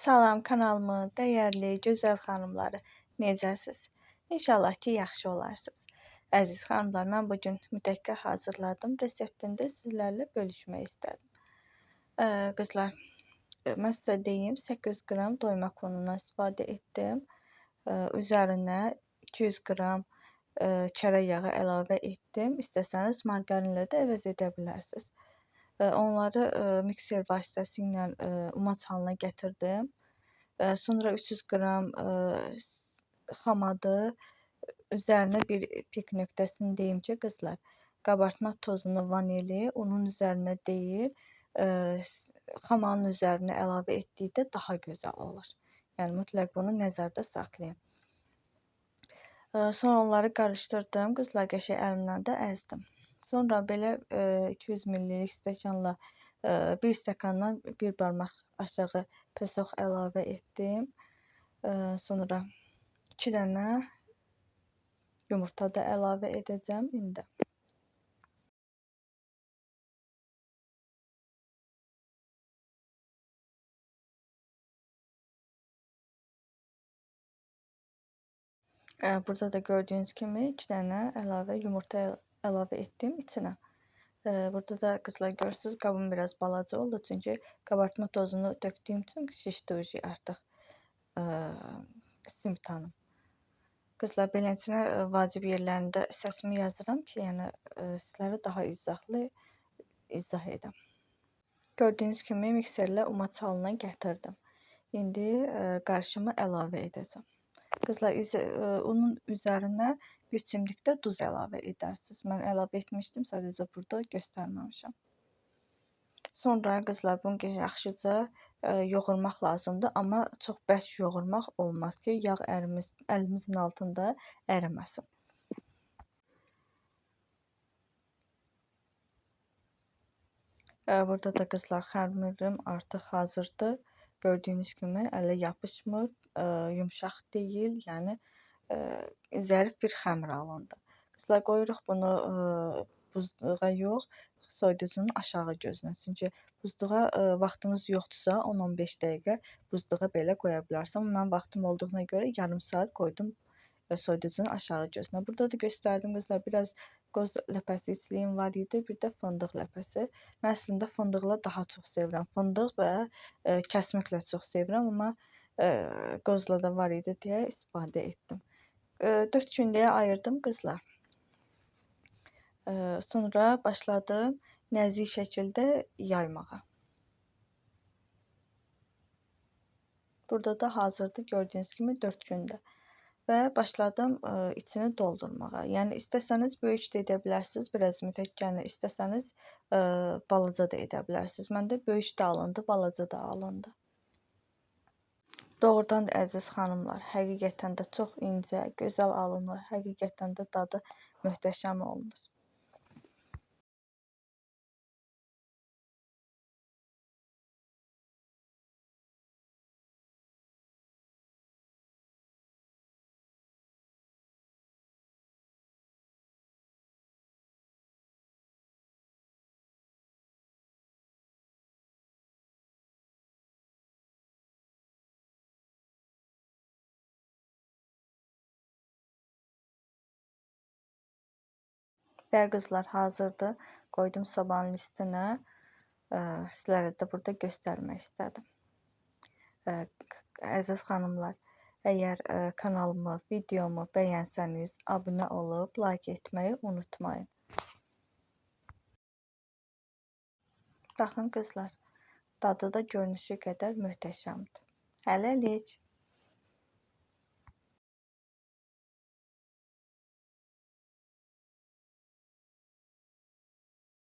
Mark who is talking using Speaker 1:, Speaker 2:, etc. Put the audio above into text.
Speaker 1: Salam kanalımın dəyərli, gözəl xanımları, necəsiz? İnşallah ki, yaxşı olarsınız. Əziz xanımlar, mən bugün mütəkkə hazırladım. Reseptində sizlərlə bölüşmək istədim. Qızlar, mən sizə deyim, 800 qram doymaq unundan istifadə etdim. Üzərinə 200 qram çörək yağı əlavə etdim. İstəsəniz margarinlə də əvəz edə bilərsiniz. Onları mikser vasitəsilə umaç halına gətirdim. Sonra 300 qram xamadı, üzərinə bir pik nöqtəsini deyim ki, qızlar, qabartma tozunu, vanili unun üzərinə deyil, xamanın üzərinə əlavə etdikdə daha gözəl olur. Yəni mütləq bunu nəzərdə saxlayın. Sonra onları qarışdırdım, qızlar, qəşəng əlimlə də əzdim. Sonra belə 200 ml stəkanla bir stəkandan bir barmaq aşağı pesox əlavə etdim. Sonra 2 dənə yumurta da əlavə edəcəm indi. Burada da gördüyünüz kimi 2 dənə əlavə yumurta əlavə etdim içinə. Burada da qızlar görürsünüz, qabım biraz balaca oldu. Çünki qabartma tozunu döktüyüm üçün şişdi artıq simtanım. Qızlar, beləsinə vacib yerlərində səsimi yazıram ki, yəni sizlərə daha izah edəm. Gördüyünüz kimi mikserlə umaç halına gətirdim. İndi qarışımı əlavə edəcəm. Qızlar, unun üzərinə bir çimdik də duz əlavə edərsiniz. Mən əlavə etmişdim, sadəcə burada göstərməmişəm. Sonra qızlar, bunu yaxşıca yoğurmaq lazımdır, amma çox bərk yoğurmaq olmaz ki, yağ əlimizin altında əriməsin. Burada da qızlar, xəmirim artıq hazırdır. Gördüyünüz kimi ələ yapışmır, yumşaq deyil, yəni zərif bir xəmir alındı. Qızlar, qoyuruq bunu buzluğa yox, soyuducunun aşağı gözünə. Çünki buzluğa vaxtınız yoxdursa 10-15 dəqiqə buzluğa belə qoya bilərsiniz. Amma mən vaxtım olduğuna görə yarım saat qoydum soyuducunun aşağı gözünə. Burada da göstərdim qızlar, biraz qoz ləpəsi içliyim var idi, bir də fındıq ləpəsi. Mən əslində fındıqla daha çox sevirəm. Fındıq və kəsmiklə çox sevirəm, amma qozla da var idi deyə istifadə etdim. 4 günlüyə ayırdım qızlar. Sonra başladım nəzik şəkildə yaymağa. Burada da hazırdır, gördüyünüz kimi 4 gündə. Və başladım içini doldurmağa. Yəni istəsəniz böyük də edə bilərsiniz, biraz mütəkkənli, istəsəniz balaca da edə bilərsiniz. Məndə böyük də alındı, balaca da alındı. Doğrudan da əziz xanımlar, həqiqətən də çox incə, gözəl alınır. Həqiqətən də dadı möhtəşəm olunur. Və qızlar, hazırdır. Qoydum sobanın üstünə. Sizlərə də burada göstərmək istədim. Əziz xanımlar, əgər kanalımı, videomu bəyənsəniz, abunə olub, like etməyi unutmayın. Baxın qızlar, dadı da görünüşü qədər möhtəşəmdir. Hələlik.